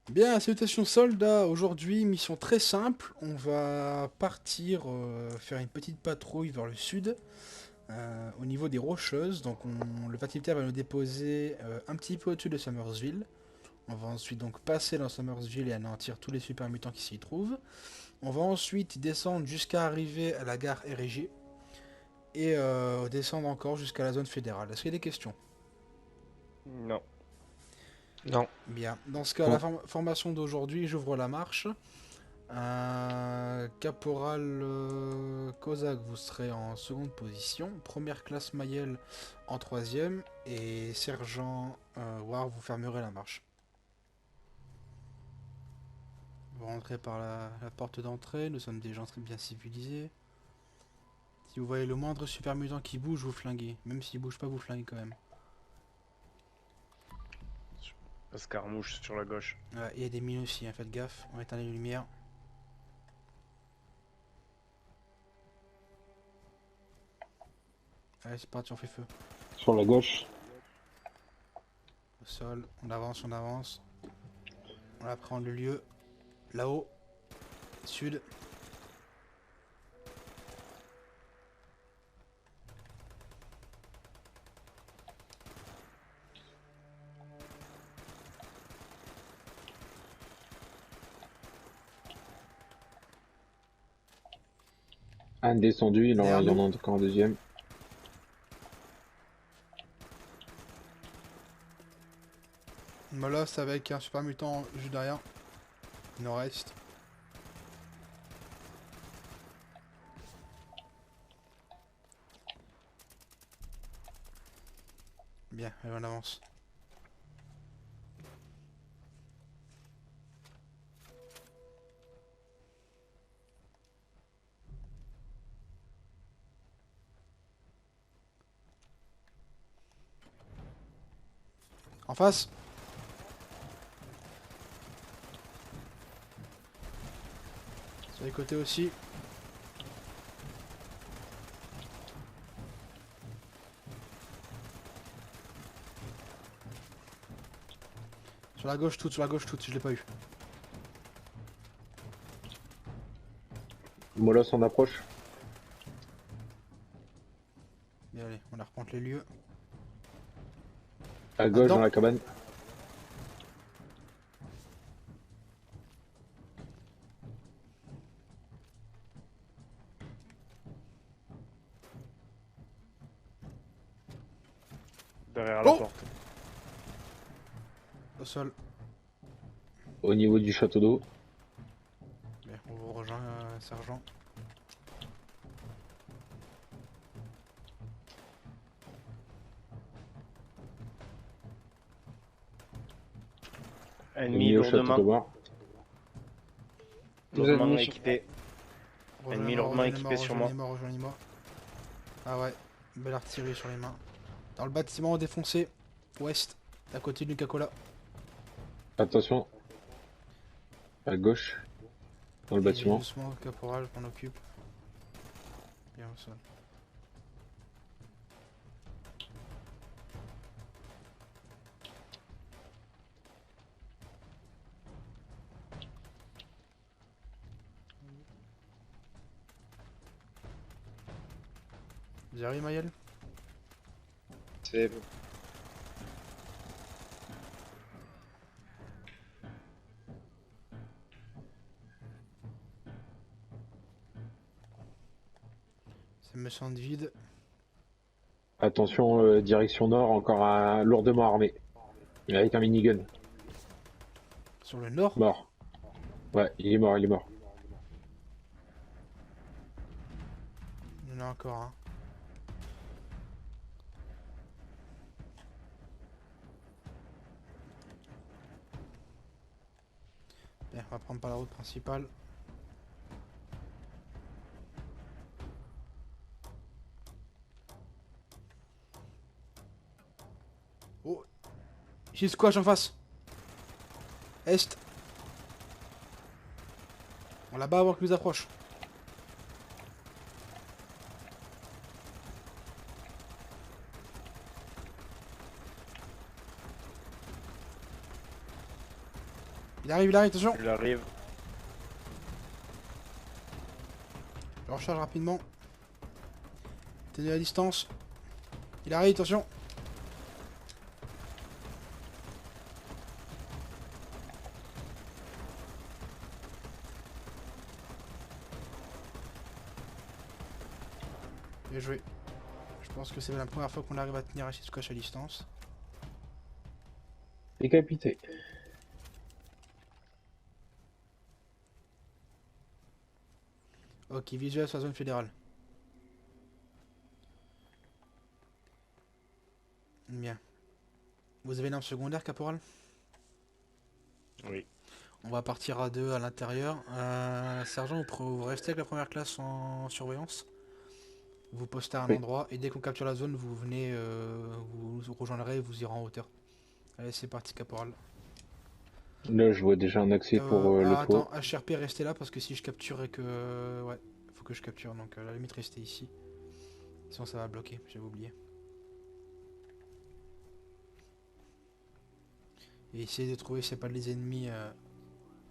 Bien, salutations soldats. Aujourd'hui, mission très simple. On va partir faire une petite patrouille vers le sud, au niveau des Rocheuses. Donc, le Patimitaire va nous déposer un petit peu au-dessus de Summersville. On va ensuite donc passer dans Summersville et anéantir tous les super mutants qui s'y trouvent. On va ensuite descendre jusqu'à arriver à la gare RG et descendre encore jusqu'à la zone fédérale. Est-ce qu'il y a des questions? Non. Non. Bien. Dans ce cas, la Non. formation d'aujourd'hui, j'ouvre la marche. Caporal Kozak, vous serez en seconde position. Première classe Mayel en troisième. Et sergent War, vous fermerez la marche. Vous rentrez par la porte d'entrée. Nous sommes des gens très bien civilisés. Si vous voyez le moindre super mutant qui bouge, vous flinguez. Même s'il bouge pas, vous flinguez quand même. Escarmouche sur la gauche. Il y a des mines aussi, hein, faites gaffe. On éteint les lumières. Allez, c'est parti, on fait feu. Sur la gauche. Au sol, on avance, on avance. On va prendre le lieu. Là-haut, sud. Un descendu, Derrière il y en a nous. encore un deuxième. Moloss avec un super mutant juste derrière. Nord-est. Bien, allez, on avance. En face. Sur les côtés aussi. Sur la gauche toute, je l'ai pas eu. Molos en approche. Bien, allez, on la reprend les lieux. À gauche dans Là-dedans. la cabane. Derrière la Oh, porte. au sol. Au niveau du château d'eau. Bien, on vous rejoint, sergent. Ennemi Ennemi au château lourdement, d'eau. Deux lourdement ennemis équipé. Ennemi Rejoignez-moi, lourdement rejoignez-moi, équipé sur moi. rejoignez-moi, rejoignez-moi. Ah ouais, belle artillerie sur les mains. Dans le bâtiment défoncé. Ouest, à côté du Coca-Cola. Attention. À gauche. Dans le Allez bâtiment. doucement, caporal, qu'on occupe. Bien au sol. Vous y arrivez, Mayel? C'est bon. Ça me semble vide. Attention, direction nord, encore un lourdement armé. Avec un minigun. Sur le nord? Mort. Ouais, il est mort, il est mort. Il y en a encore un. Bien, on va prendre par la route principale. Oh, j'ai squash en face. Est. On l'a bas avant qu'il nous approche. il arrive, attention. Il arrive. Je recharge rapidement. Tenez la distance. Il arrive, attention. Bien joué. Je pense que c'est la première fois qu'on arrive à tenir ici squash à distance. Décapité. Ok, visuel sur la zone fédérale. Bien. Vous avez l'arme secondaire, caporal? Oui. On va partir à deux à l'intérieur. Sergent, vous restez avec la première classe en surveillance. Vous postez à un Oui. endroit et dès qu'on capture la zone, vous venez, vous rejoindrez et vous irez en hauteur. Allez, c'est parti, caporal. Là, je vois déjà un accès pour le Attends, toit. HRP, restez là parce que si je capture et que... ouais, faut que je capture, donc à la limite, restez ici. Sinon, ça va bloquer, j'avais oublié. Et essayez de trouver, c'est pas les ennemis...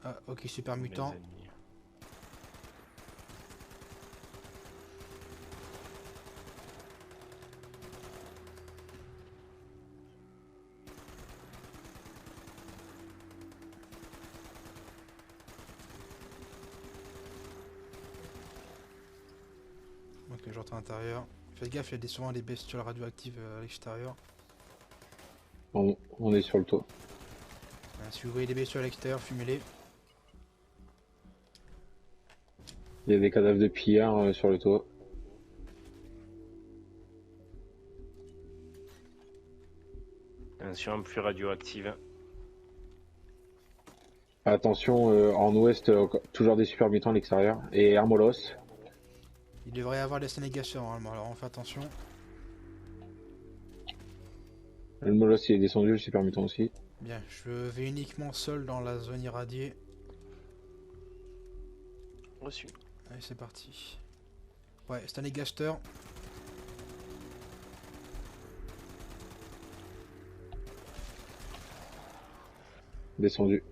Ah, ok, super Mes mutant. ennemis. Ok, je rentre à l'intérieur. Faites gaffe, il y a souvent des bestioles radioactives à l'extérieur. On est sur le toit. Si vous voyez des bestioles à l'extérieur, fumez-les. Il y a des cadavres de pillards sur le toit. Attention, pluie radioactive. Attention, en ouest, toujours des super mutants à l'extérieur. Et Armolos. Il devrait y avoir des sénégations normalement, alors on fait attention. Armolos, il est descendu, le super mutant aussi. Bien, je vais uniquement seul dans la zone irradiée. Reçu. Allez, c'est parti. Ouais, Stanley Gaster. Descendu.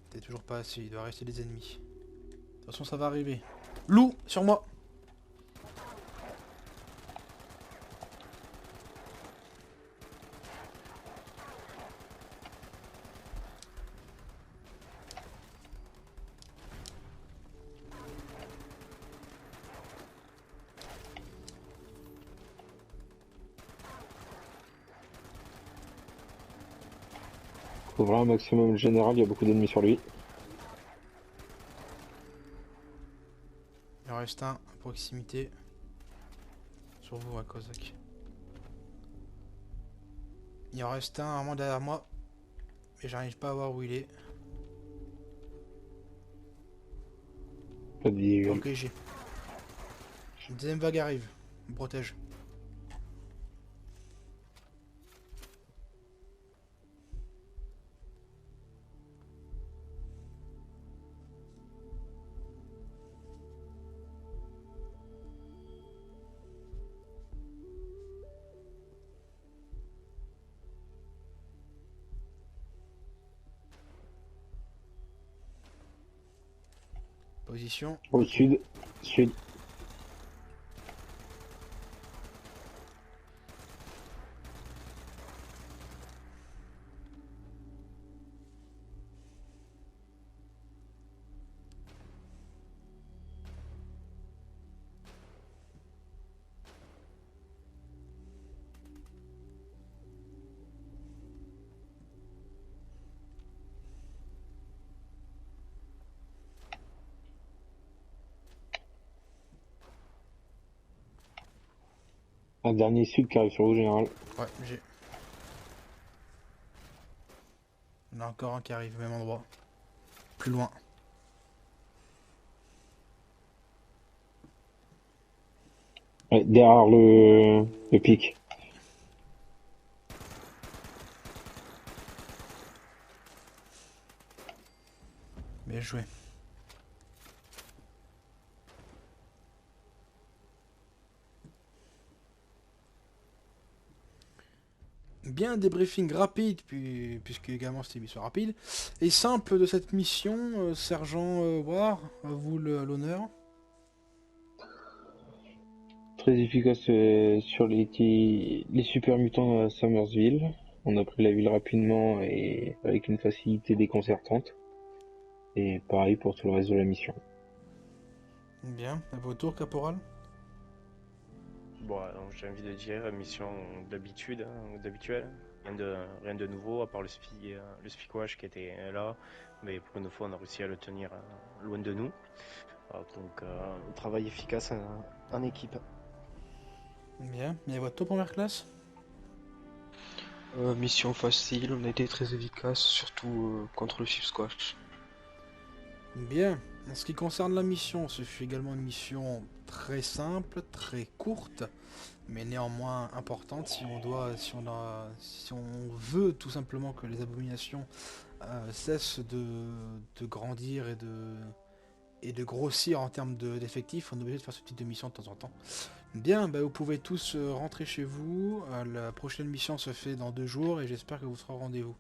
T'es toujours pas assez, il doit rester des ennemis. De toute façon, ça va arriver. Loup, sur moi. Couvrez un maximum le général, il y a beaucoup d'ennemis sur lui. Il en reste un à proximité. Sur vous, à Kozak. Il en reste un vraiment derrière moi. Mais j'arrive pas à voir où il est. Pas de visuel. Ok, j'ai. Une deuxième vague arrive. On me protège. Position. Au sud. Sud. Un dernier sud qui arrive sur vous, général. Ouais, j'ai. Il y en a encore un qui arrive au même endroit. Plus loin. Ouais, derrière le pic. Bien joué. bien débriefing rapide, puisque également c'était une mission rapide, et simple de cette mission, Sergent War, à vous l'honneur. Très efficace sur les super mutants à Summersville. On a pris la ville rapidement et avec une facilité déconcertante. Et pareil pour tout le reste de la mission. Bien, à votre tour, caporal. Bon, alors, j'ai envie de dire, mission d'habitude, hein, d'habituel. Rien de nouveau, à part le spiquash qui était là. Mais pour une fois, on a réussi à le tenir loin de nous. Donc, travail efficace en équipe. Bien, et à votre tour, première classe. Mission facile, on a été très efficace, surtout contre le Chief Squash. Bien, en ce qui concerne la mission, ce fut également une mission très simple, très courte, mais néanmoins importante si on veut tout simplement que les abominations cessent de grandir et de grossir en termes d'effectifs. On est obligé de faire ce type de mission de temps en temps. Bien, bah, vous pouvez tous rentrer chez vous. La prochaine mission se fait dans 2 jours et j'espère que vous serez au rendez-vous.